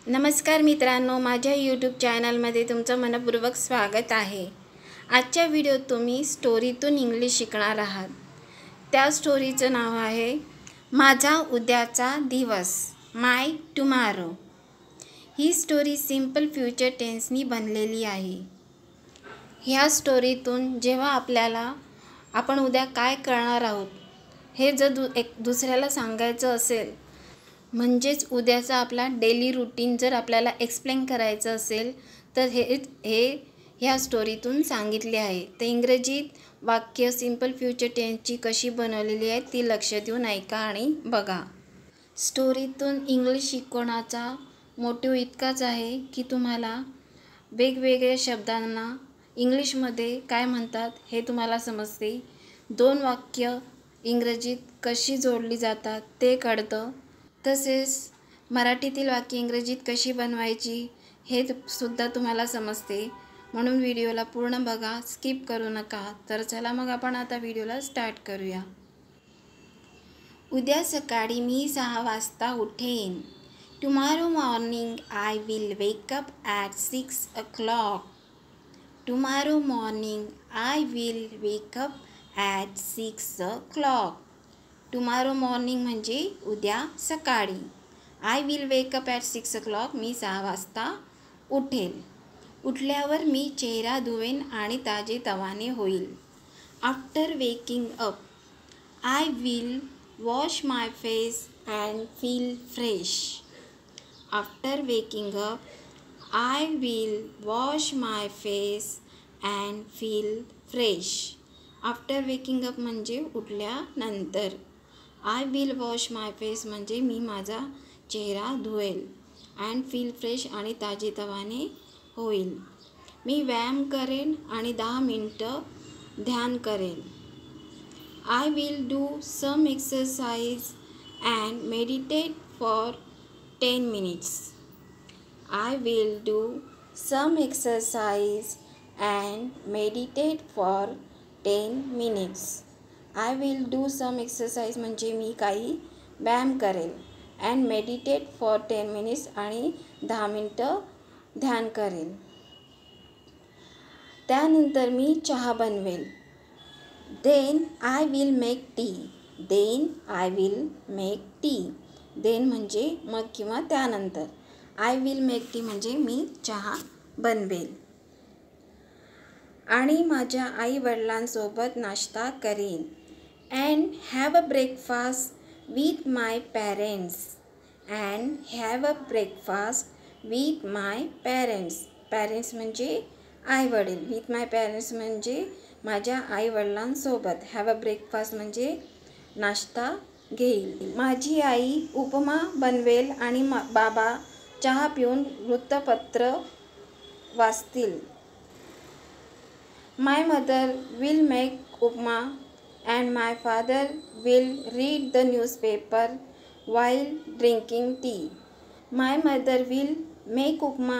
नमस्कार मित्रांनो, माझ्या यूट्यूब चॅनलमध्ये तुमचं मनपूर्वक स्वागत आहे। आजच्या व्हिडिओत तुम्ही स्टोरीतून इंग्लिश शिकणार आहात। त्या स्टोरीचं नाव आहे माझा उद्याचा दिवस, माय टुमारो। ही स्टोरी सिंपल फ्युचर टेन्सनी बनलेली आहे। ह्या स्टोरीतून जेव्हा आपण उद्या काय करणार आहोत हे जर दुसऱ्याला सांगायचं असेल, म्हणजेच उद्याचा आपला डेली रूटीन जर आपल्याला एक्सप्लेन करायचं असेल तर ह्या स्टोरीतून सांगितले आहे। तर इंग्रजीत वाक्य सिंपल फ्युचर टेन्सची कशी बनवलेली आहे ती लक्ष देऊन ऐका आणि बघा। स्टोरीतून इंग्लिश शिकवण्याचा मोटिव्ह इतकाच आहे की तुम्हाला वेगवेगळ्या शब्दांना इंग्लिशमध्ये काय म्हणतात हे तुम्हाला समजते। दोन वाक्य इंग्रजीत कशी जोडली जातात ते कळतं। तसेच मराठीतील वाक्य इंग्रजीत कशी बनवायची हे सुद्धा तुम्हाला समजते। म्हणून व्हिडिओला पूर्ण बघा, स्किप करू नका। तर चला मग आपण आता व्हिडिओला स्टार्ट करूया। उद्या सकाळी मी 6 वाजता उठेन। Tomorrow morning I will wake up at 6 o'clock. Tomorrow morning I will wake up at 6 o'clock. Tomorrow morning म्हणजे उद्या सकाळी। I will wake up at 6 o'clock, मी 6 वाजता उठेल। उठल्यावर मी चेहरा धुवेन आणि ताजेतवाने होईल। After waking up I will wash my face and feel fresh. After waking up I will wash my face and feel fresh. After waking up म्हणजे उठल्यानंतर। I will wash my face म्हणजे मी माझा चेहरा धुवेल। अँड फील फ्रेश आणि ताजेतवाने होईल। मी व्यायाम करेन आणि 10 मिनिटं ध्यान करेन। I will do some exercise and meditate for 10 minutes. I will do some exercise and meditate for 10 minutes. I will do some exercise म्हणजे मी काही व्यायाम करेल। अँड मेडिटेट फॉर 10 minutes आणि 10 मिनिटं ध्यान करेल। त्यानंतर मी चहा बनवेल। Then I will make tea. Then I will make tea. Then म्हणजे मग किंवा त्यानंतर। आय विल मेक टी म्हणजे मी चहा बनवेल। आणि माझ्या आई वडिलांसोबत नाश्ता करेन। And have a breakfast with my parents. And have a breakfast with my parents. Parents म्हणजे आई वडील। विथ माय पॅरेंट्स म्हणजे माझ्या आई वडिलांसोबत। हॅव अ ब्रेकफास्ट म्हणजे नाश्ता घेईल। माझी आई उपमा बनवेल आणि बाबा चहा पिऊन वृत्तपत्र वाचतील। My mother will make upma and my father will read the newspaper while drinking tea. My mother will make upma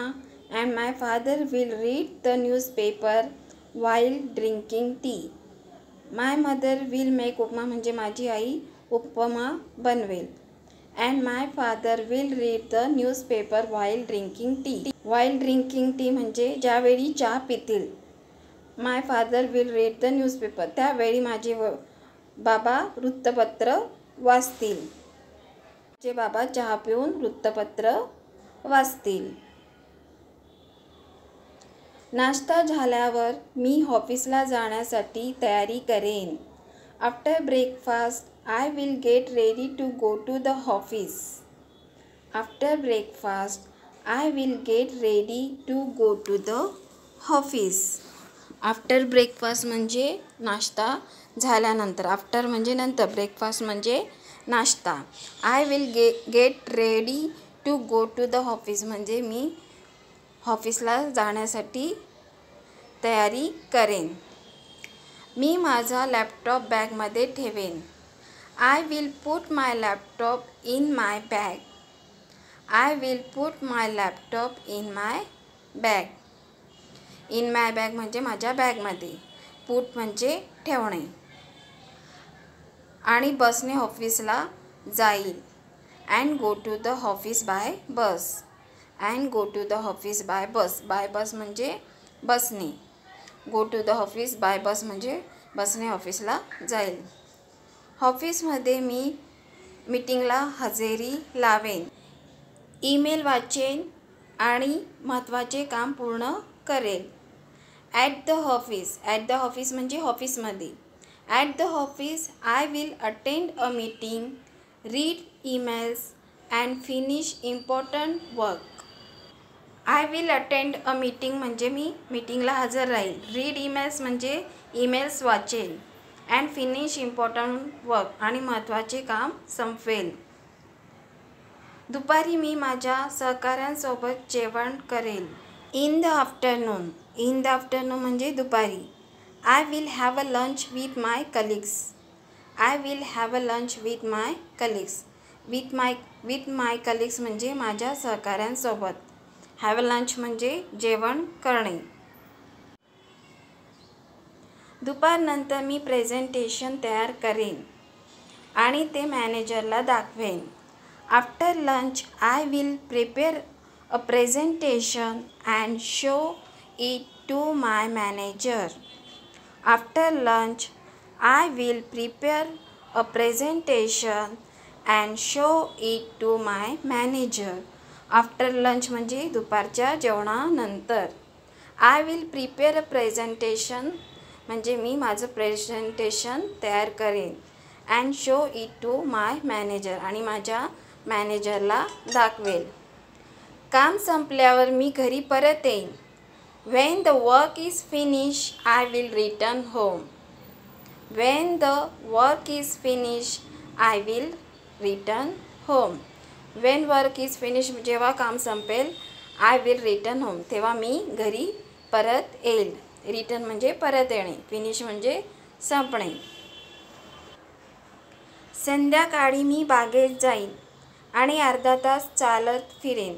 and my father will read the newspaper while drinking tea. My mother will make upma म्हणजे माझी आई उपमा बनवेल। And my father will read the newspaper while drinking tea. While drinking tea म्हणजे ज्यावेळी चहा पितील। My father will read the newspaper त्यावेळी माझे बाबा वृत्तपत्र वाचतील। जे बाबा चहा पिऊन वृत्तपत्र वाचतील। नाश्ता झाल्यावर मी ऑफिसला जाण्यासाठी तयारी करेन। After breakfast I will get ready to go to the office. After breakfast I will get ready to go to the office. After breakfast म्हणजे नाश्ता झाल्यानंतर। आफ्टर म्हणजे नंतर, ब्रेकफास्ट म्हणजे नाश्ता। I will get ready to go to the office म्हणजे मी ऑफिसला जाण्यासाठी तयारी करेन। मी माझा लॅपटॉप बॅगमध्ये ठेवेन। I will put my laptop in my bag. I will put my laptop in my bag. In my bag म्हणजे माझ्या बॅगमध्ये। पुट म्हणजे ठेवणे। आणि बसने ऑफिसला जाईल। And go to the office by bus. And go to the office by bus. By bus म्हणजे बसने. Go to the office by bus म्हणजे बसने ऑफिसला जाईल. ऑफिसमध्ये मी मीटिंगला हजेरी लावेन. ईमेल वाचेन आणि महत्त्वाचे काम पूर्ण करेल. At the office. At the office म्हणजे ऑफिसमध्ये. At the office I will attend a meeting, read emails and finish important work. I will attend a meeting म्हणजे मी मीटिंगला हजर राहील. रीड ईमेल्स म्हणजे ईमेल्स वाचेल. अँड फिनिश इम्पॉर्टंट वर्क आणि महत्त्वाचे काम संपवेल. दुपारी मी माझ्या सहकाऱ्यांसोबत जेवण करेल. In the afternoon. In the afternoon म्हणजे दुपारी. I will have a lunch with my colleagues. I will have a lunch with my colleagues. With my colleagues म्हणजे माझ्या सहकाऱ्यांसोबत. हॅव अ लंच म्हणजे जेवण करणे. दुपारनंतर मी प्रेझेंटेशन तयार करेन आणि ते मॅनेजरला दाखवेन. After lunch I will prepare a presentation and show it to my manager. After lunch I will prepare a presentation and show it to my manager. After lunch म्हणजे दुपारच्या जेवणानंतर. I will prepare a presentation म्हणजे मी माझं presentation तयार करेन. And show it to my manager आणि माझ्या मॅनेजरला दाखवेल. काम संपल्यावर मी घरी परत येईन. When the work is finish I will return home. When the work is finish I will return home. When work is finish जेव्हा काम संपेल, आय विल रिटर्न होम तेव्हा मी घरी परत येईल. रिटर्न म्हणजे परत येणे. फिनिश म्हणजे संपणे. संध्याकाळी मी बागेत जाईन आणि अर्धा तास चालत फिरेन.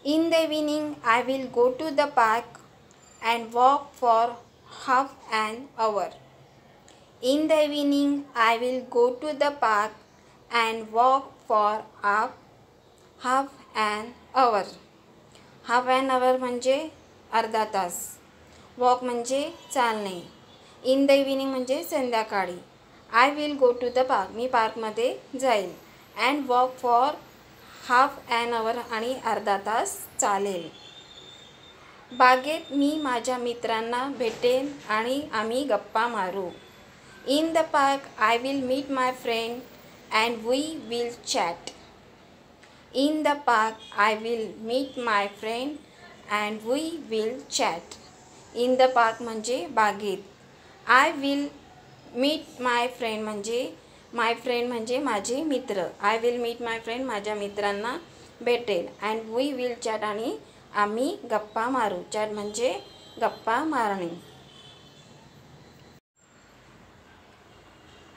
In the evening I will go to the park and walk for half an hour. In the evening I will go to the park and walk for half an hour. Half an hour म्हणजे अर्धा तास. Walk म्हणजे चालणे. In the evening म्हणजे संध्याकाळी. I will go to the park मी पार्कमध्ये जाईल. And walk for half an hour आणि अर्धा तास चालेल. बागेत मी माझ्या मित्रांना भेटेन आणि आम्ही गप्पा मारू. In the park I will meet my friend and we will chat. In the park I will meet my friend and we will chat. In the park म्हणजे बागेत. I will meet my friend म्हणजे माझे मित्र. I will meet my friend माझ्या मित्रांना भेटेल. And we will chat आणि आम्ही गप्पा मारू. चॅट म्हणजे गप्पा मारणे.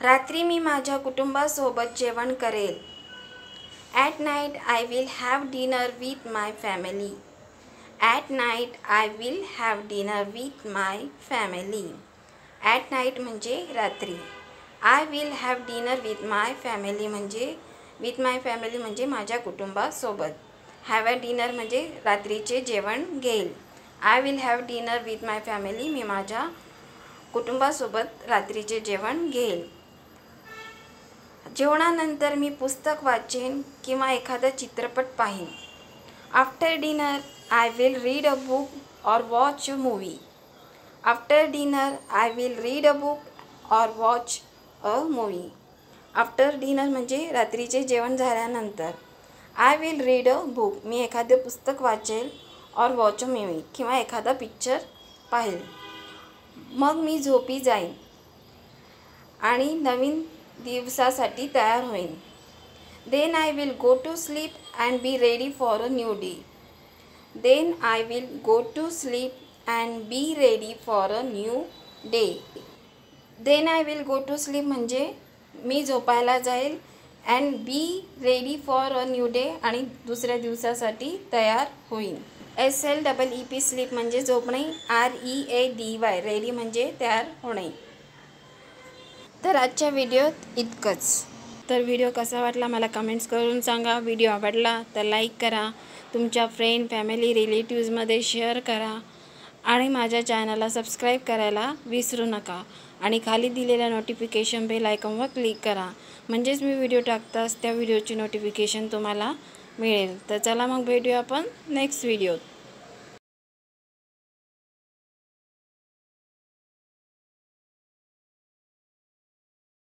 रात्री मी माझ्या कुटुंबासोबत जेवण करेल. At night I will have dinner with my family. At night I will have dinner with my family. At night म्हणजे रात्री. I will have dinner with my family म्हणजे माझ्या कुटुंबासोबत. हॅव अ डिनर म्हणजे रात्रीचे जेवण घेईल. I will have dinner with my family मी माझ्या कुटुंबासोबत रात्रीचे जेवण घेईल. जेवणानंतर मी पुस्तक वाचेन किंवा एखादा चित्रपट पाहीन. After dinner I will read a book or watch a movie. After dinner I will read a book or watch a movie. After dinner म्हणजे रात्रीचे जेवण झाल्यानंतर. I will read a book मी एखादे पुस्तक वाचेल. ऑर वॉच अ मूवी किंवा एखादा पिक्चर पाहील. मग मी झोपी जाईन आणि नवीन दिवसासाठी तयार होईन. Then I will go to sleep and be ready for a new day. Then I will go to sleep and be ready for a new day. Then I will go to sleep म्हणजे मी झोपायला जाईल. And be ready for a new day आणि दुसऱ्या दिवसासाठी तयार होईन. SLEEP sleep म्हणजे झोपणे. READY रेडी म्हणजे तयार होणे. तर आजच्या व्हिडिओत इतकंच. तर व्हिडिओ कसा वाटला मला कमेंट्स करून सांगा. व्हिडिओ आवडला तर लाईक करा, तुमच्या फ्रेंड फॅमिली रिलेटिव्समध्ये शेअर करा आणि माझ्या चॅनलला सबस्क्राईब करायला विसरू नका. आणि खाली दिलेल्या नोटिफिकेशन बेल आयकॉनवर क्लिक करा, म्हणजेच मी व्हिडिओ टाकताच त्या व्हिडिओची नोटिफिकेशन तुम्हाला मिळेल. तर चला मग भेटूया आपण नेक्स्ट व्हिडिओत.